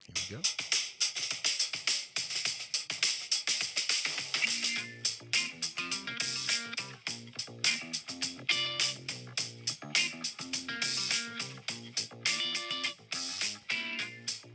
Here we go.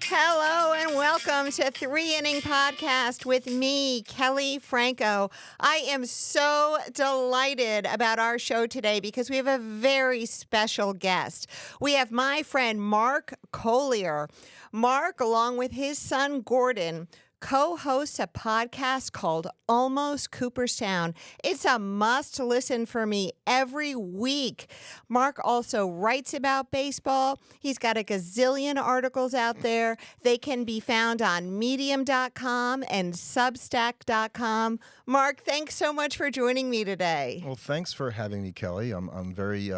Hello and welcome to 3 Inning Podcast with me, Kelley Franco. I am so delighted about our show today because we have a very special guest. We have my friend Mark Kolier. Mark, along with his son Gordon, co-hosts a podcast called Almost Cooperstown. It's a must listen for me every week. Mark also writes about baseball. He's got a gazillion articles out there. They can be found on medium.com and substack.com. Mark, thanks so much for joining me today. Well, thanks for having me, Kelley. I'm very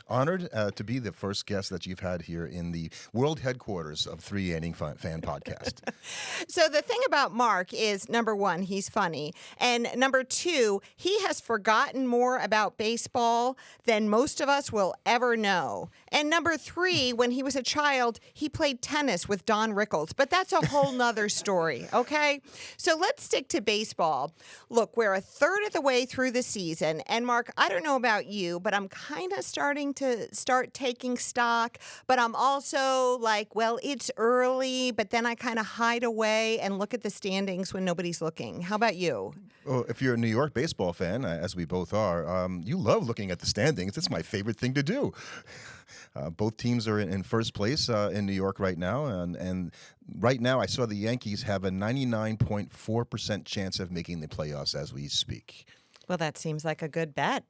honored to be the first guest that you've had here in the world headquarters of 3 Inning Fan Podcast. So the thing about Mark is, number one, he's funny. And number two, he has forgotten more about baseball than most of us will ever know. And number three, when he was a child, he played tennis with Don Rickles. But that's a whole nother story, okay? So let's stick to baseball. Look, we're a third of the way through the season. And Mark, I don't know about you, but I'm kind of starting to taking stock. But I'm also like, well, it's early. But then I kind of hide away and look at the standings when nobody's looking. How about you? Well, if you're a New York baseball fan, as we both are, you love looking at the standings. It's my favorite thing to do. Both teams are in first place in New York right now. And right now I saw the Yankees have a 99.4% chance of making the playoffs as we speak. Well, that seems like a good bet.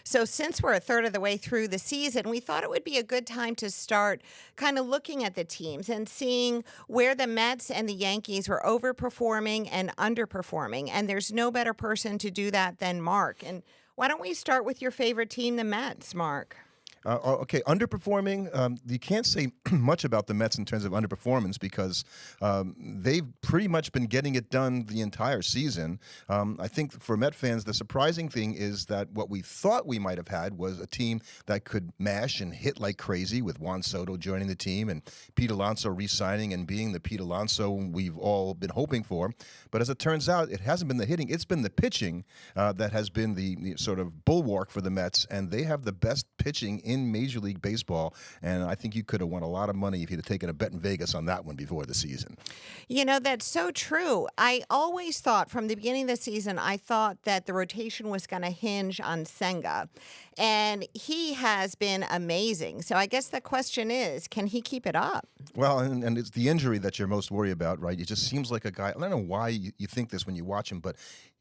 So since we're a third of the way through the season, we thought it would be a good time to start kind of looking at the teams and seeing where the Mets and the Yankees were overperforming and underperforming. And there's no better person to do that than Mark. And why don't we start with your favorite team, the Mets, Mark? Okay, underperforming. You can't say much about the Mets in terms of underperformance because they've pretty much been getting it done the entire season. I think for Met fans, the surprising thing is that what we thought we might have had was a team that could mash and hit like crazy with Juan Soto joining the team and Pete Alonso re-signing and being the Pete Alonso we've all been hoping for. But as it turns out, it hasn't been the hitting. It's been the pitching that has been the sort of bulwark for the Mets, and they have the best pitching in Major League Baseball, and I think you could have won a lot of money if you'd have taken a bet in Vegas on that one before the season. You know, that's so true. I always thought from the beginning of the season, I thought that the rotation was going to hinge on Senga, and he has been amazing. So I guess the question is, can he keep it up? Well, and it's the injury that you're most worried about, right? It just seems like a guy, I don't know why you think this when you watch him, but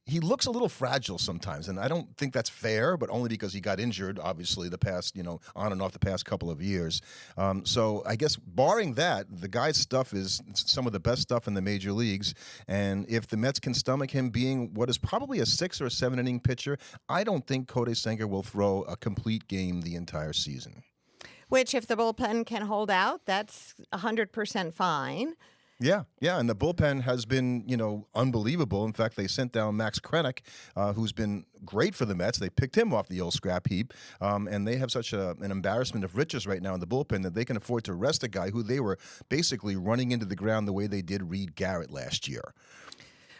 he looks a little fragile sometimes, and I don't think that's fair, but only because he got injured, obviously, the past, on and off the past couple of years. So I guess barring that, the guy's stuff is some of the best stuff in the major leagues, and if the Mets can stomach him being what is probably a 6 or 7 inning pitcher, I don't think Kodai Senga will throw a complete game the entire season. Which, if the bullpen can hold out, that's 100% fine. Yeah, and the bullpen has been, unbelievable. In fact, they sent down Max Krennick, who's been great for the Mets. They picked him off the old scrap heap, and they have such an embarrassment of riches right now in the bullpen that they can afford to rest a guy who they were basically running into the ground the way they did Reed Garrett last year.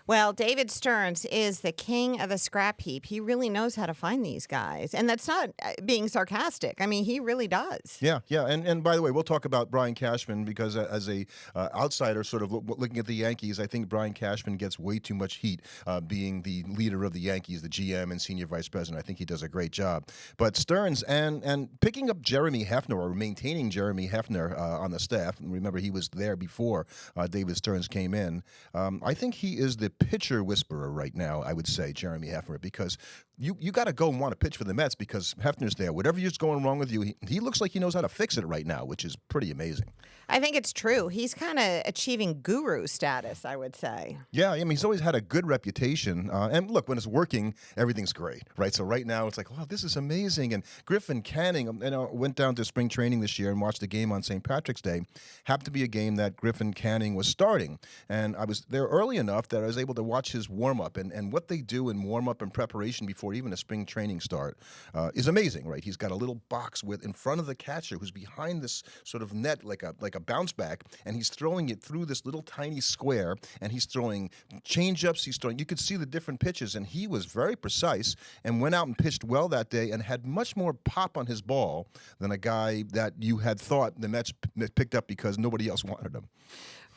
Well, David Stearns is the king of the scrap heap. He really knows how to find these guys. And that's not being sarcastic. I mean, he really does. Yeah. And by the way, we'll talk about Brian Cashman because as a outsider sort of looking at the Yankees, I think Brian Cashman gets way too much heat being the leader of the Yankees, the GM and senior vice president. I think he does a great job. But Stearns and picking up Jeremy Hefner or maintaining Jeremy Hefner on the staff, and remember he was there before David Stearns came in, I think he is the pitcher whisperer right now, I would say, Jeremy Hefner, because you got to go and want to pitch for the Mets because Hefner's there. Whatever is going wrong with you, he looks like he knows how to fix it right now, which is pretty amazing. I think it's true. He's kind of achieving guru status, I would say. Yeah, I mean, he's always had a good reputation. And look, when it's working, everything's great, right? So right now, it's like, wow, this is amazing. And Griffin Canning, went down to spring training this year and watched a game on St. Patrick's Day. Happened to be a game that Griffin Canning was starting. And I was there early enough that I was able able to watch his warm-up and what they do in warm-up and preparation before even a spring training start is amazing, right? He's got a little box in front of the catcher who's behind this sort of net like a bounce back, and he's throwing it through this little tiny square, and he's throwing change-ups, you could see the different pitches, and he was very precise and went out and pitched well that day and had much more pop on his ball than a guy that you had thought the Mets picked up because nobody else wanted him.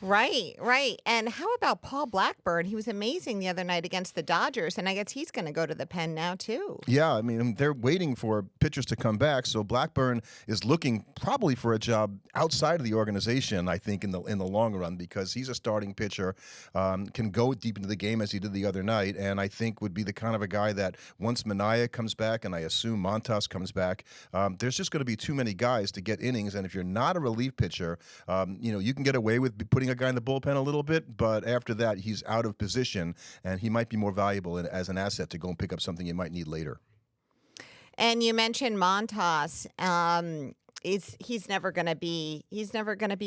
Right, right. And how about Paul Blackburn? He was amazing the other night against the Dodgers, and I guess he's going to go to the pen now, too. Yeah, I mean, they're waiting for pitchers to come back, so Blackburn is looking probably for a job outside of the organization, I think, in the long run, because he's a starting pitcher, can go deep into the game as he did the other night, and I think would be the kind of a guy that once Manaea comes back, and I assume Montas comes back, there's just going to be too many guys to get innings, and if you're not a relief pitcher, you can get away with putting a guy in the bullpen a little bit, but after that, he's out of position, and he might be more valuable as an asset to go and pick up something you might need later. And you mentioned Montas. He's never going to be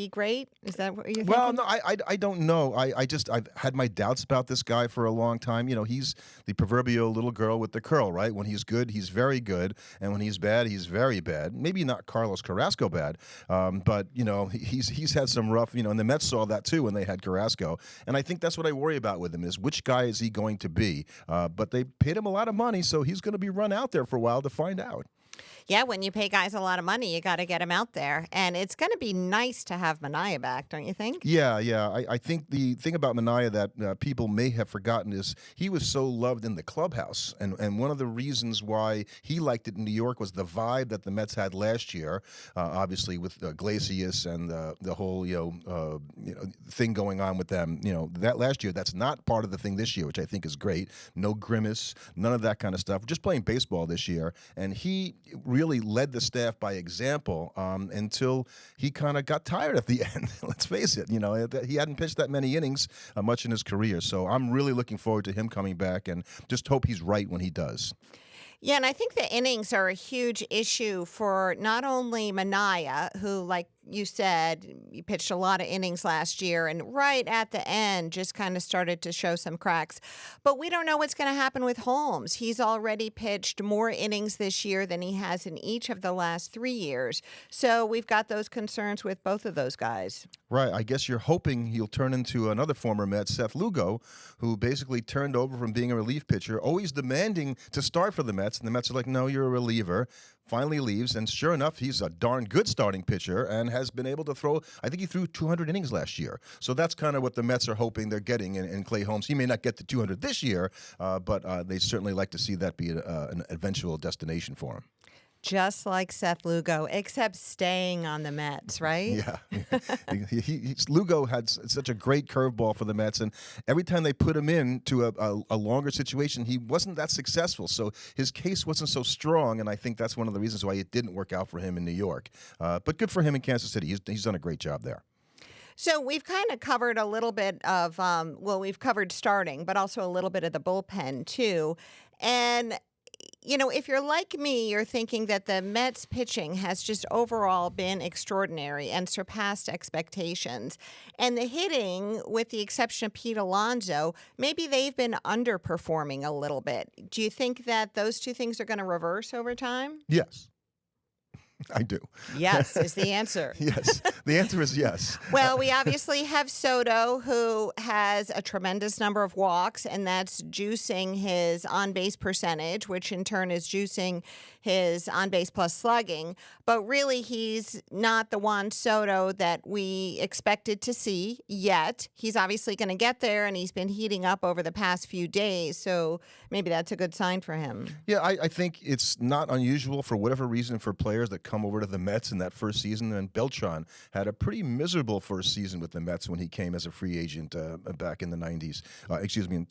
great. Is that what you're thinking? Well, no, I don't know. I've had my doubts about this guy for a long time. He's the proverbial little girl with the curl, right? When he's good, he's very good, and when he's bad, he's very bad. Maybe not Carlos Carrasco bad, but he's had some rough. And the Mets saw that too when they had Carrasco, and I think that's what I worry about with him is which guy is he going to be? But they paid him a lot of money, so he's going to be run out there for a while to find out. Yeah, when you pay guys a lot of money, you got to get them out there. And it's going to be nice to have Manaea back, don't you think? Yeah. I think the thing about Manaea that people may have forgotten is he was so loved in the clubhouse. And one of the reasons why he liked it in New York was the vibe that the Mets had last year, obviously with Iglesias and the whole thing going on with them. That last year, that's not part of the thing this year, which I think is great. No grimace, none of that kind of stuff. We're just playing baseball this year. And he really led the staff by example until he kind of got tired at the end. Let's face it, he hadn't pitched that many innings much in his career. So I'm really looking forward to him coming back and just hope he's right when he does. Yeah, and I think the innings are a huge issue for not only Manaea, who, like you said, he pitched a lot of innings last year and right at the end just kind of started to show some cracks. But we don't know what's going to happen with Holmes. He's already pitched more innings this year than he has in each of the last 3 years. So we've got those concerns with both of those guys. Right. I guess you're hoping he'll turn into another former Met, Seth Lugo, who basically turned over from being a relief pitcher, always demanding to start for the Mets. And the Mets are like, no, you're a reliever. Finally leaves, and sure enough, he's a darn good starting pitcher and has been able to throw. I think he threw 200 innings last year. So that's kind of what the Mets are hoping they're getting in Clay Holmes. He may not get to 200 this year, but they certainly like to see that be an eventual destination for him. Just like Seth Lugo, except staying on the Mets, right? Yeah. Lugo had such a great curveball for the Mets, and every time they put him into a longer situation, he wasn't that successful. So his case wasn't so strong, and I think that's one of the reasons why it didn't work out for him in New York. But good for him in Kansas City. He's done a great job there. So we've kind of covered a little bit of, we've covered starting, but also a little bit of the bullpen, too. And if you're like me, you're thinking that the Mets pitching has just overall been extraordinary and surpassed expectations. And the hitting, with the exception of Pete Alonso, maybe they've been underperforming a little bit. Do you think that those two things are going to reverse over time? Yes. I do. Yes is the answer. Yes. The answer is yes. Well, we obviously have Soto, who has a tremendous number of walks, and that's juicing his on-base percentage, which in turn is juicing his on-base plus slugging. But really, he's not the Juan Soto that we expected to see yet. He's obviously going to get there, and he's been heating up over the past few days, so maybe that's a good sign for him. Yeah, I think it's not unusual for whatever reason for players that come over to the Mets in that first season. And Beltran had a pretty miserable first season with the Mets when he came as a free agent back in the 90s,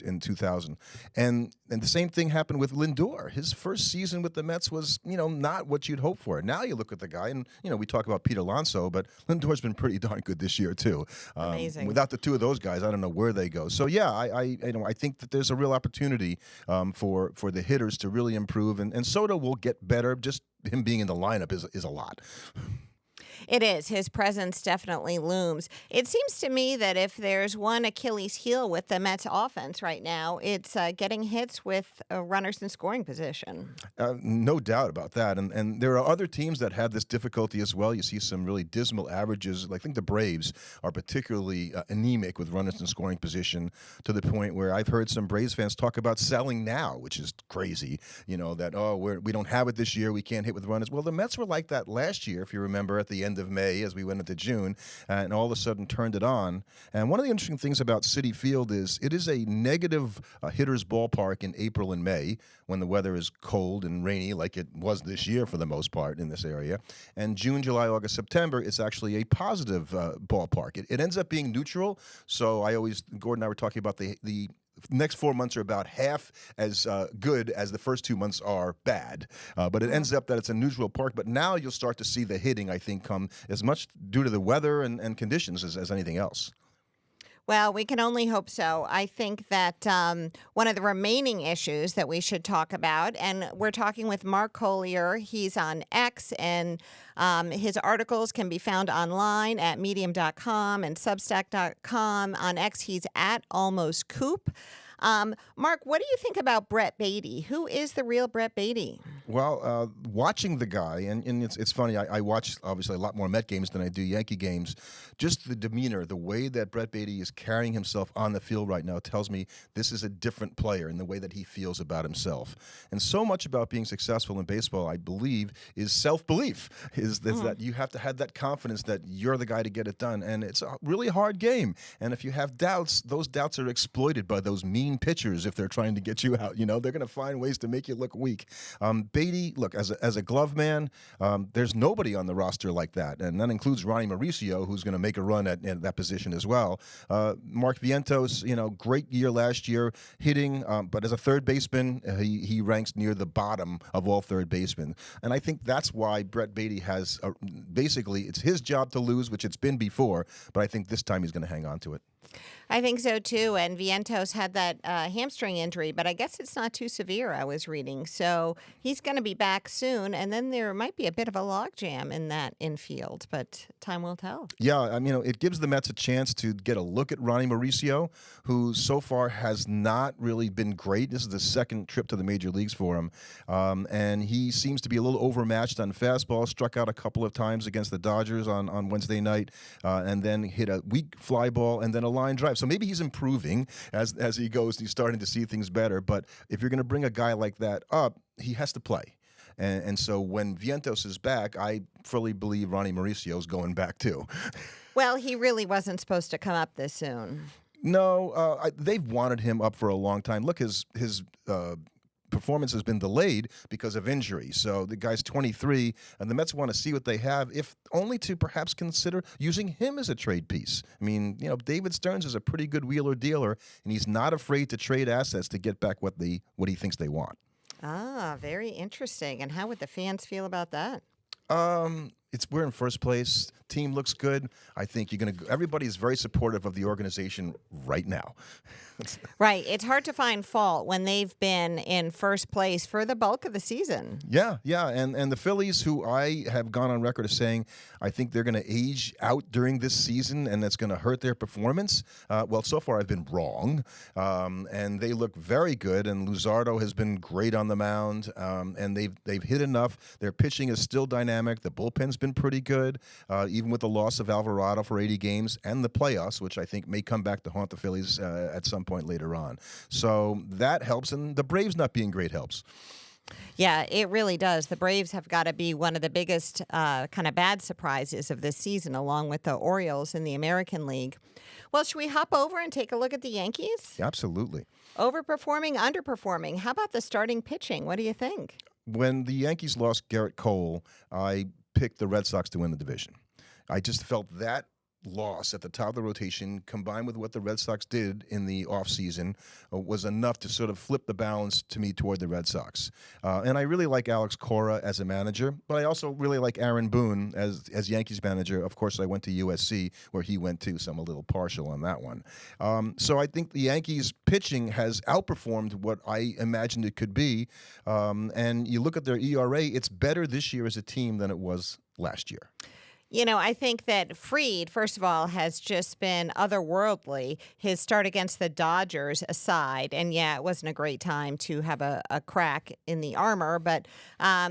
in 2000. And the same thing happened with Lindor. His first season with the Mets was, not what you'd hope for. Now you look at the guy and, we talk about Pete Alonso, but Lindor's been pretty darn good this year too. Amazing. Without the two of those guys, I don't know where they go. So yeah, I think that there's a real opportunity for the hitters to really improve, and Soto will get better. Just him being in the lineup is a lot. It is. His presence definitely looms. It seems to me that if there's one Achilles heel with the Mets offense right now, it's getting hits with runners in scoring position. No doubt about that. And there are other teams that have this difficulty as well. You see some really dismal averages. I think the Braves are particularly anemic with runners in scoring position, to the point where I've heard some Braves fans talk about selling now, which is crazy. That, we don't have it this year. We can't hit with runners. Well, the Mets were like that last year, if you remember, at the end of May as we went into June, and all of a sudden turned it on. And one of the interesting things about Citi Field is it is a negative hitter's ballpark in April and May when the weather is cold and rainy, like it was this year for the most part in this area. And June, July, August, September, it's actually a positive ballpark. It ends up being neutral. So Gordon and I were talking about the next 4 months are about half as good as the first 2 months are bad. But it ends up that it's a neutral park. But now you'll start to see the hitting, I think, come as much due to the weather and conditions as anything else. Well, we can only hope so. I think that one of the remaining issues that we should talk about, and we're talking with Mark Kolier. He's on X, and his articles can be found online at medium.com and substack.com. On X, he's at Almost Coop. Mark, what do you think about Brett Baty? Who is the real Brett Baty? Well, watching the guy, and it's funny, I watch, obviously, a lot more Met games than I do Yankee games. Just the demeanor, the way that Brett Baty is carrying himself on the field right now tells me this is a different player in the way that he feels about himself. And so much about being successful in baseball, I believe, is self-belief, is that you have to have that confidence that you're the guy to get it done. And it's a really hard game. And if you have doubts, those doubts are exploited by those mean pitchers if they're trying to get you out. They're going to find ways to make you look weak. Baty, look, as a glove man, there's nobody on the roster like that, and that includes Ronnie Mauricio, who's going to make a run at that position as well. Mark Vientos, great year last year hitting, but as a third baseman, he ranks near the bottom of all third basemen, and I think that's why Brett Baty has basically it's his job to lose, which it's been before, but I think this time he's going to hang on to it. I think so, too. And Vientos had that hamstring injury, but I guess it's not too severe, I was reading. So he's going to be back soon. And then there might be a bit of a logjam in that infield, but time will tell. Yeah, it gives the Mets a chance to get a look at Ronnie Mauricio, who so far has not really been great. This is the second trip to the major leagues for him. And he seems to be a little overmatched on fastball, struck out a couple of times against the Dodgers on Wednesday night, and then hit a weak fly ball and then a line drive. So maybe he's improving as he goes. He's starting to see things better. But if you're going to bring a guy like that up, he has to play. And so when Vientos is back, I fully believe Ronnie Mauricio is going back too. Well, he really wasn't supposed to come up this soon. No, they've wanted him up for a long time. Look, his performance has been delayed because of injury. So the guy's 23, and the Mets want to see what they have, if only to perhaps consider using him as a trade piece. David Stearns is a pretty good wheeler dealer, and he's not afraid to trade assets to get back what he thinks they want. Ah, very interesting. And how would the fans feel about that? We're in first place. Team looks good. I think everybody's very supportive of the organization right now. Right. It's hard to find fault when they've been in first place for the bulk of the season. Yeah. And the Phillies, who I have gone on record as saying I think they're going to age out during this season and that's going to hurt their performance. Well, so far I've been wrong. And they look very good. And Luzardo has been great on the mound. And they've hit enough. Their pitching is still dynamic. The bullpen's been pretty good, even with the loss of Alvarado for 80 games and the playoffs, which I think may come back to haunt the Phillies at some point later on. So that helps, and the Braves not being great helps. Yeah, it really does. The Braves have got to be one of the biggest kind of bad surprises of this season, along with the Orioles in the American League. Well, should we hop over and take a look at the Yankees? Absolutely. Overperforming, underperforming. How about the starting pitching? What do you think? When the Yankees lost Garrett Cole, I picked the Red Sox to win the division. I just felt that loss at the top of the rotation, combined with what the Red Sox did in the offseason, was enough to sort of flip the balance to me toward the Red Sox. And I really like Alex Cora as a manager, but I also really like Aaron Boone as Yankees manager. Of course, I went to USC, where he went too, so I'm a little partial on that one. So I think the Yankees pitching has outperformed what I imagined it could be. And you look at their ERA, it's better this year as a team than it was last year. I think that Fried, first of all, has just been otherworldly. His start against the Dodgers aside, and yeah, it wasn't a great time to have a crack in the armor, but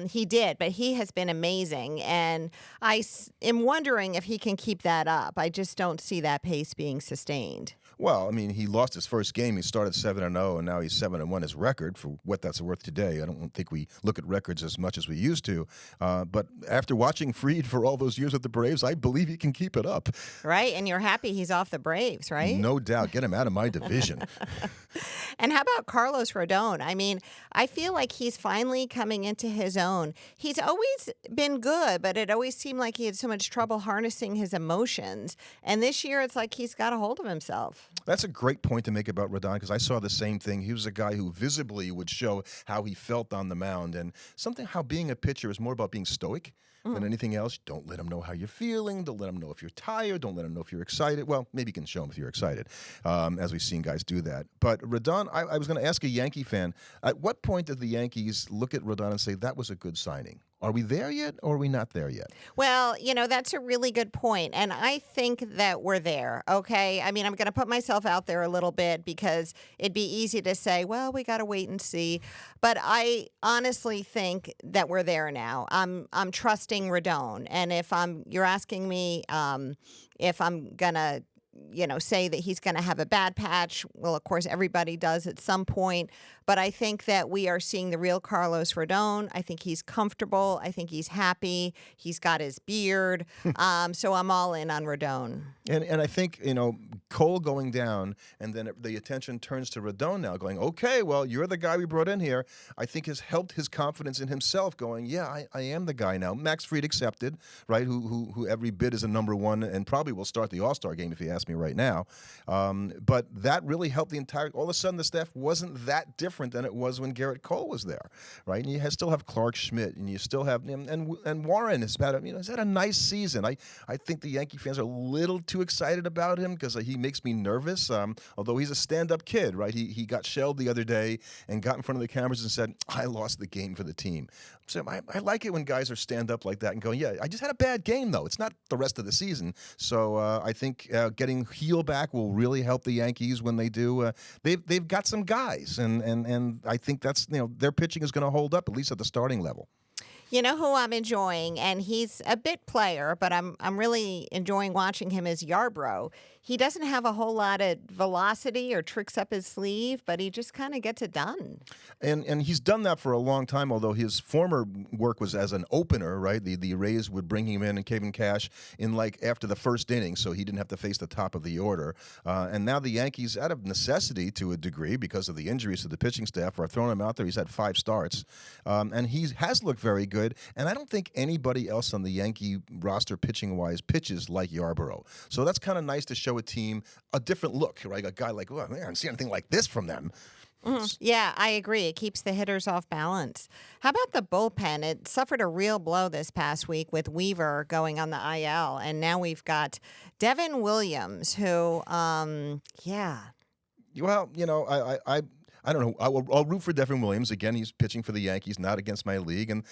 he did. But he has been amazing, and am wondering if he can keep that up. I just don't see that pace being sustained. Well, I mean, he lost his first game. He started 7-0, and now he's 7-1. His record, for what that's worth today. I don't think we look at records as much as we used to. But after watching Fried for all those years with the Braves, I believe he can keep it up. Right, and you're happy he's off the Braves, right? No doubt. Get him out of my division. And how about Carlos Rodon? I mean, I feel like he's finally coming into his own. He's always been good, but it always seemed like he had so much trouble harnessing his emotions. And this year, it's like he's got a hold of himself. That's a great point to make about Rodon, because I saw the same thing. He was a guy who visibly would show how he felt on the mound, and how being a pitcher is more about being stoic than anything else. Don't let him know how you're feeling. Don't let him know if you're tired. Don't let him know if you're excited. Well, maybe you can show him if you're excited, as we've seen guys do that. But Rodon, I was going to ask a Yankee fan, at what point did the Yankees look at Rodon and say, that was a good signing? Are we there yet, or are we not there yet? Well, that's a really good point, and I think that we're there, okay? I mean, I'm going to put myself out there a little bit because it'd be easy to say, well, we got to wait and see. But I honestly think that we're there now. I'm trusting Rodon, and if you're asking me if I'm going to say that he's going to have a bad patch. Well, of course, everybody does at some point. But I think that we are seeing the real Carlos Rodon. I think he's comfortable. I think he's happy. He's got his beard. So I'm all in on Rodon. And I think, Cole going down, and then the attention turns to Rodon now, going, okay, well, you're the guy we brought in here. I think has helped his confidence in himself, going, yeah, I am the guy now. Max Fried accepted, right, who every bit is a number one and probably will start the All-Star game if you ask me right now. But that really helped all of a sudden the staff wasn't that different than it was when Garrett Cole was there, right? And you still have Clark Schmidt, and you still have, and Warren has had a nice season. I think the Yankee fans are a little too excited about him because he makes me nervous, although he's a stand-up kid, right? He got shelled the other day and got in front of the cameras and said, I lost the game for the team. So I like it when guys are stand-up like that and go, yeah, I just had a bad game, though. It's not the rest of the season. So I think getting Heel back will really help the Yankees when they do. They've got some guys, and I think that's, their pitching is going to hold up, at least at the starting level. You know who I'm enjoying, and he's a bit player, but I'm really enjoying watching him, is Yarbrough. He doesn't have a whole lot of velocity or tricks up his sleeve, but he just kind of gets it done. And he's done that for a long time, although his former work was as an opener, right? The Rays would bring him in and Kevin Cash in after the first inning, so he didn't have to face the top of the order. And now the Yankees, out of necessity to a degree, because of the injuries to the pitching staff, are throwing him out there. He's had 5 starts, and he has looked very good. And I don't think anybody else on the Yankee roster pitching-wise pitches like Yarbrough. So that's kind of nice to show a team a different look, right? A guy like, oh, man, I haven't seen anything like this from them. Mm-hmm. Yeah, I agree. It keeps the hitters off balance. How about the bullpen? It suffered a real blow this past week with Weaver going on the IL, and now we've got Devin Williams, who, yeah. Well, I don't know. I'll root for Devin Williams. Again, he's pitching for the Yankees, not against my league. And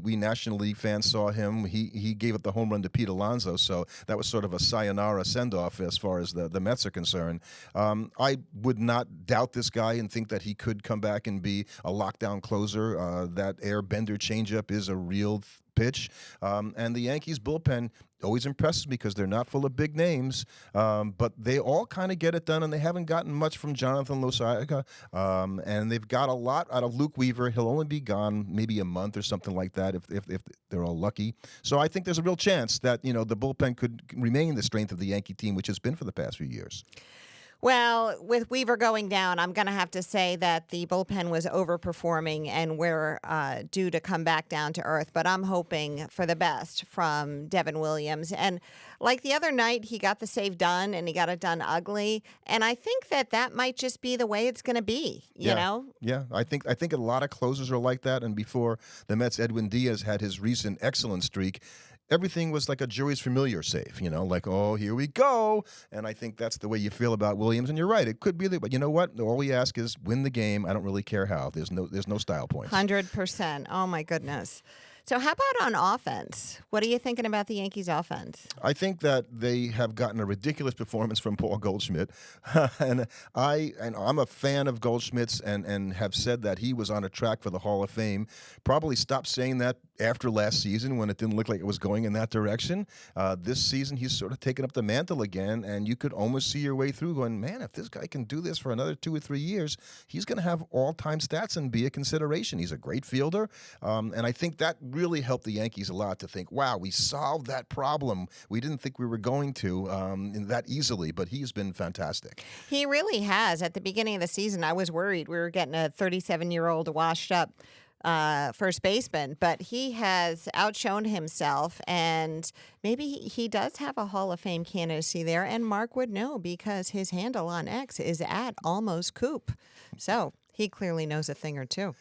we National League fans saw him. He gave up the home run to Pete Alonso, so that was sort of a sayonara send-off as far as the Mets are concerned. I would not doubt this guy and think that he could come back and be a lockdown closer. That air-bender changeup is a real pitch. And the Yankees bullpen always impresses me because they're not full of big names, but they all kind of get it done, and they haven't gotten much from Jonathan Loaiza. And they've got a lot out of Luke Weaver. He'll only be gone maybe a month or something like that if they're all lucky. So I think there's a real chance that the bullpen could remain the strength of the Yankee team, which has been for the past few years. Well, with Weaver going down, I'm going to have to say that the bullpen was overperforming and we're due to come back down to earth. But I'm hoping for the best from Devin Williams. And like the other night, he got the save done and he got it done ugly. And I think that might just be the way it's going to be, you know? Yeah, I think a lot of closers are like that. And before the Mets, Edwin Diaz had his recent excellent streak, everything was like a jury's familiar safe, like, oh, here we go. And I think that's the way you feel about Williams. And you're right, it could be but you know what? All we ask is win the game. I don't really care how. There's no style points. 100%. Oh, my goodness. So how about on offense? What are you thinking about the Yankees offense? I think that they have gotten a ridiculous performance from Paul Goldschmidt, and I'm a fan of Goldschmidt's, and have said that he was on a track for the Hall of Fame. Probably stopped saying that after last season when it didn't look like it was going in that direction. This season, he's sort of taken up the mantle again, and you could almost see your way through going, man, if this guy can do this for another 2 or 3 years, he's going to have all-time stats and be a consideration. He's a great fielder, and I think that really helped the Yankees a lot to think, wow, we solved that problem. We didn't think we were going to that easily, but he's been fantastic. He really has. At the beginning of the season, I was worried we were getting a 37-year-old washed up first baseman, but he has outshone himself, and maybe he does have a Hall of Fame candidacy there, and Mark would know because his handle on X is at Almost Coop. So he clearly knows a thing or two.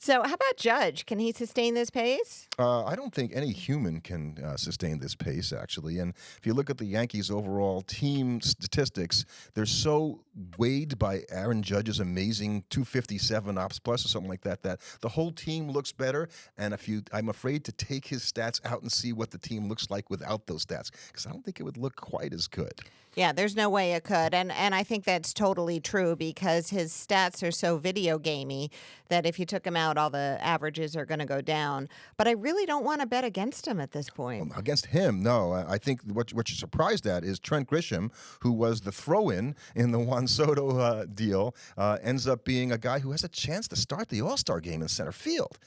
So how about Judge? Can he sustain this pace? I don't think any human can sustain this pace, actually. And if you look at the Yankees' overall team statistics, they're so weighed by Aaron Judge's amazing 257 ops plus or something like that, that the whole team looks better. And I'm afraid to take his stats out and see what the team looks like without those stats, because I don't think it would look quite as good. Yeah, there's no way it could. And I think that's totally true because his stats are so video gamey that if you took him out, all the averages are going to go down. But I really don't want to bet against him at this point. Against him, no. I think what you're surprised at is Trent Grisham, who was the throw-in in the Juan Soto deal, ends up being a guy who has a chance to start the All-Star game in center field.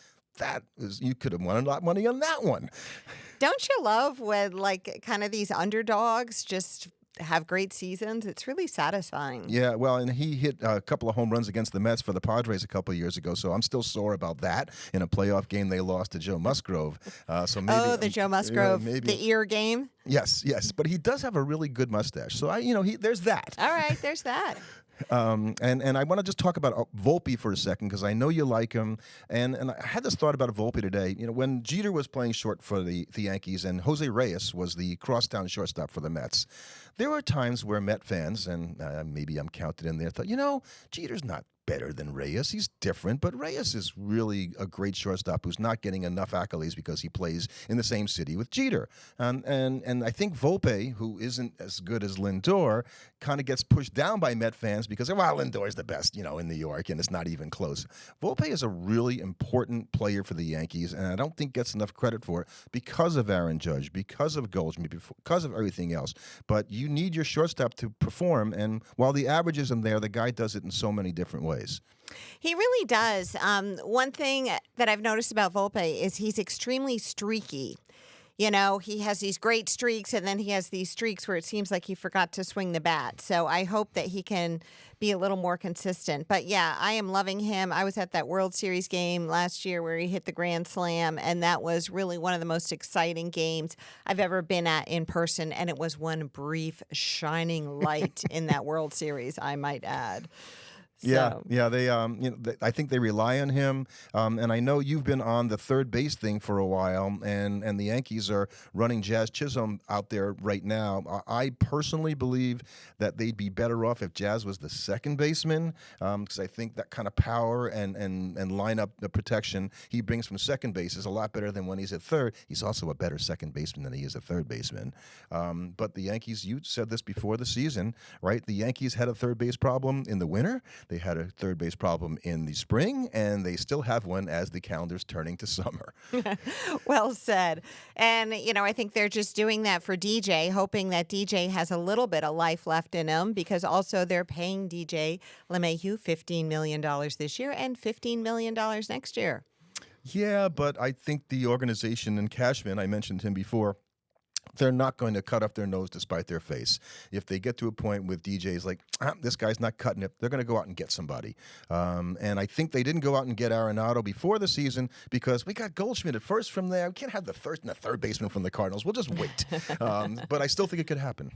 You could have won a lot of money on that one. Don't you love when, like, kind of these underdogs just have great seasons? It's really satisfying. Yeah, well, and he hit a couple of home runs against the Mets for the Padres a couple of years ago, so I'm still sore about that in a playoff game they lost to Joe Musgrove. So maybe the Joe Musgrove, the ear game? Yes, but he does have a really good mustache. So, there's that. All right, there's that. And I want to just talk about Volpe for a second because I know you like him. And I had this thought about Volpe today. When Jeter was playing short for the Yankees and Jose Reyes was the crosstown shortstop for the Mets, there were times where Met fans, and maybe I'm counted in there, thought, Jeter's not better than Reyes. He's different, but Reyes is really a great shortstop who's not getting enough accolades because he plays in the same city with Jeter. And I think Volpe, who isn't as good as Lindor, kind of gets pushed down by Met fans because, Lindor's the best, in New York, and it's not even close. Volpe is a really important player for the Yankees, and I don't think gets enough credit for it because of Aaron Judge, because of Goldschmidt, because of everything else. But you need your shortstop to perform, and while the average isn't there, the guy does it in so many different ways. He really does. One thing that I've noticed about Volpe is he's extremely streaky. He has these great streaks, and then he has these streaks where it seems like he forgot to swing the bat. So I hope that he can be a little more consistent. But, yeah, I am loving him. I was at that World Series game last year where he hit the grand slam, and that was really one of the most exciting games I've ever been at in person, and it was one brief shining light in that World Series, I might add. So. Yeah. They, I think they rely on him, and I know you've been on the third base thing for a while, and the Yankees are running Jazz Chisholm out there right now. I personally believe that they'd be better off if Jazz was the second baseman, because I think that kind of power and lineup the protection he brings from second base is a lot better than when he's at third. He's also a better second baseman than he is a third baseman. But the Yankees, you said this before the season, right? The Yankees had a third base problem in the winter. They had a third base problem in the spring, and they still have one as the calendar's turning to summer. Well said. And, I think they're just doing that for DJ, hoping that DJ has a little bit of life left in him, because also they're paying DJ LeMahieu $15 million this year and $15 million next year. Yeah, but I think the organization and Cashman, I mentioned him before, they're not going to cut up their nose to spite their face. If they get to a point with DJs like, this guy's not cutting it, they're going to go out and get somebody. And I think they didn't go out and get Arenado before the season because we got Goldschmidt at first from there. We can't have the first and the third baseman from the Cardinals. We'll just wait. But I still think it could happen.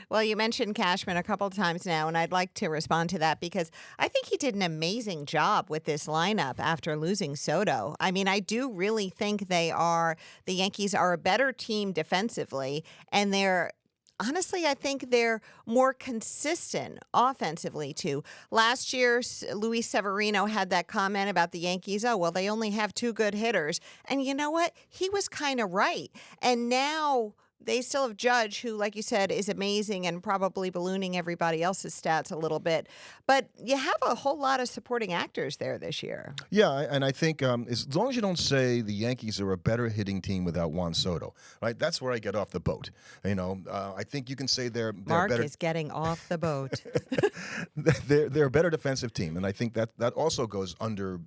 Well, you mentioned Cashman a couple of times now, and I'd like to respond to that because I think he did an amazing job with this lineup after losing Soto. I mean, I do really think the Yankees are a better team defensively, and they're honestly, I think they're more consistent offensively, too. Last year, Luis Severino had that comment about the Yankees. Oh, well, they only have two good hitters. And you know what? He was kind of right. And now they still have Judge, who, like you said, is amazing and probably ballooning everybody else's stats a little bit. But you have a whole lot of supporting actors there this year. Yeah, and I think as long as you don't say the Yankees are a better hitting team without Juan Soto, right? That's where I get off the boat. I think you can say they're Mark better. is getting off the boat. they're a better defensive team, and I think that also goes under.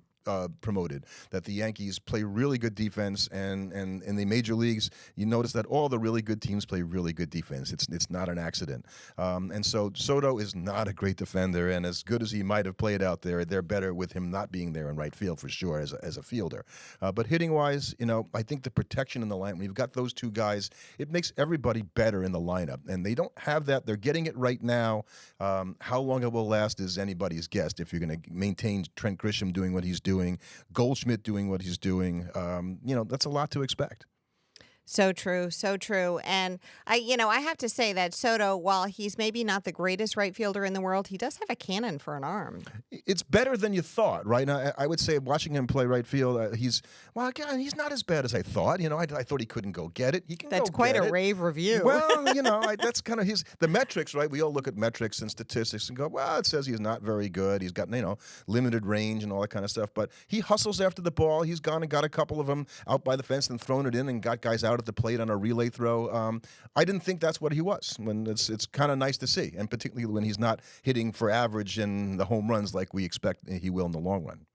Promoted that the Yankees play really good defense, and in the major leagues, you notice that all the really good teams play really good defense. It's not an accident, and so Soto is not a great defender, and as good as he might have played out there, they're better with him not being there in right field for sure as a fielder. But hitting wise, I think the protection in the line, when you've got those two guys, it makes everybody better in the lineup, and they don't have that. They're getting it right now. How long it will last is anybody's guess. If you're going to maintain Trent Grisham doing what he's doing, Goldschmidt doing what he's doing, that's a lot to expect. So true, so true. And I have to say that Soto, while he's maybe not the greatest right fielder in the world, he does have a cannon for an arm. It's better than you thought, right? Now, I would say watching him play right field, he's not as bad as I thought. I thought he couldn't go get it. He can. That's go quite get a it. rave review. Well, that's kind of the metrics, right? We all look at metrics and statistics and go, well, it says he's not very good. He's got limited range and all that kind of stuff. But he hustles after the ball. He's gone and got a couple of them out by the fence and thrown it in and got guys out at the plate on a relay throw. I didn't think that's what he was. When it's kind of nice to see, and particularly when he's not hitting for average and the home runs like we expect he will in the long run.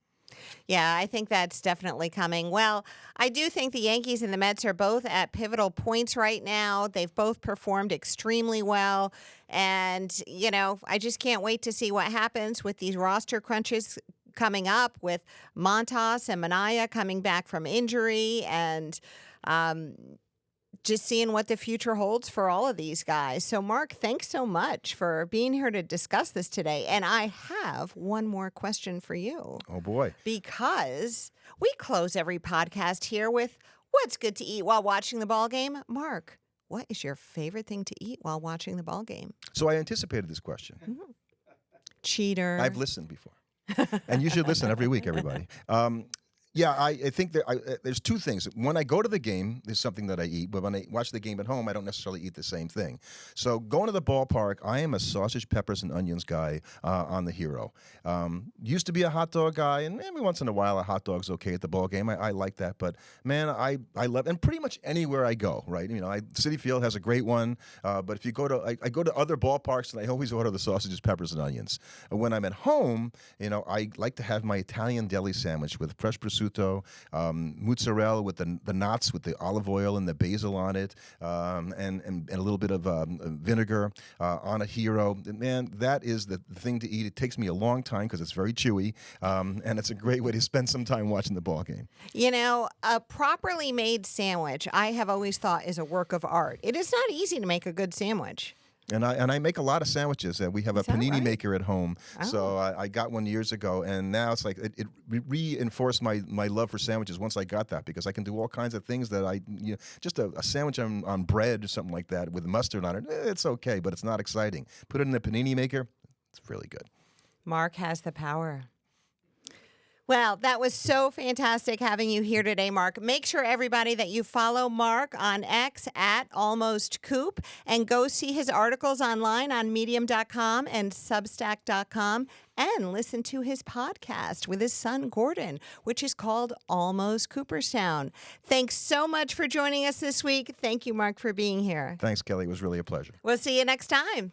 Yeah, I think that's definitely coming. Well, I do think the Yankees and the Mets are both at pivotal points right now. They've both performed extremely well. And, I just can't wait to see what happens with these roster crunches coming up with Montas and Minaya coming back from injury, and just seeing what the future holds for all of these guys. So, Mark, thanks so much for being here to discuss this today. And I have one more question for you. Oh, boy. Because we close every podcast here with what's good to eat while watching the ball game. Mark, what is your favorite thing to eat while watching the ball game? So I anticipated this question. Mm-hmm. Cheater. I've listened before. And you should listen every week, everybody. Yeah, I think there's two things. When I go to the game, there's something that I eat, but when I watch the game at home, I don't necessarily eat the same thing. So going to the ballpark, I am a sausage, peppers, and onions guy on the Hero. Used to be a hot dog guy, and every once in a while a hot dog's okay at the ball game. I like that, but man, I love, and pretty much anywhere I go, right? Citi Field has a great one, but if you go to, I go to other ballparks, and I always order the sausages, peppers, and onions. And when I'm at home, I like to have my Italian deli sandwich with fresh prosciutto, mozzarella with the knots with the olive oil and the basil on it, and a little bit of vinegar on a Hero. Man, that is the thing to eat. It takes me a long time because it's very chewy, and it's a great way to spend some time watching the ball game. A properly made sandwich, I have always thought, is a work of art. It is not easy to make a good sandwich. And I make a lot of sandwiches. We have a panini maker at home, so I got one years ago, and now it's like it reinforced my love for sandwiches once I got that, because I can do all kinds of things that just a sandwich on bread or something like that with mustard on it. It's okay, but it's not exciting. Put it in the panini maker, it's really good. Mark has the power. Well, that was so fantastic having you here today, Mark. Make sure, everybody, that you follow Mark on X at Almost Coop, and go see his articles online on Medium.com and Substack.com, and listen to his podcast with his son, Gordon, which is called Almost Cooperstown. Thanks so much for joining us this week. Thank you, Mark, for being here. Thanks, Kelley. It was really a pleasure. We'll see you next time.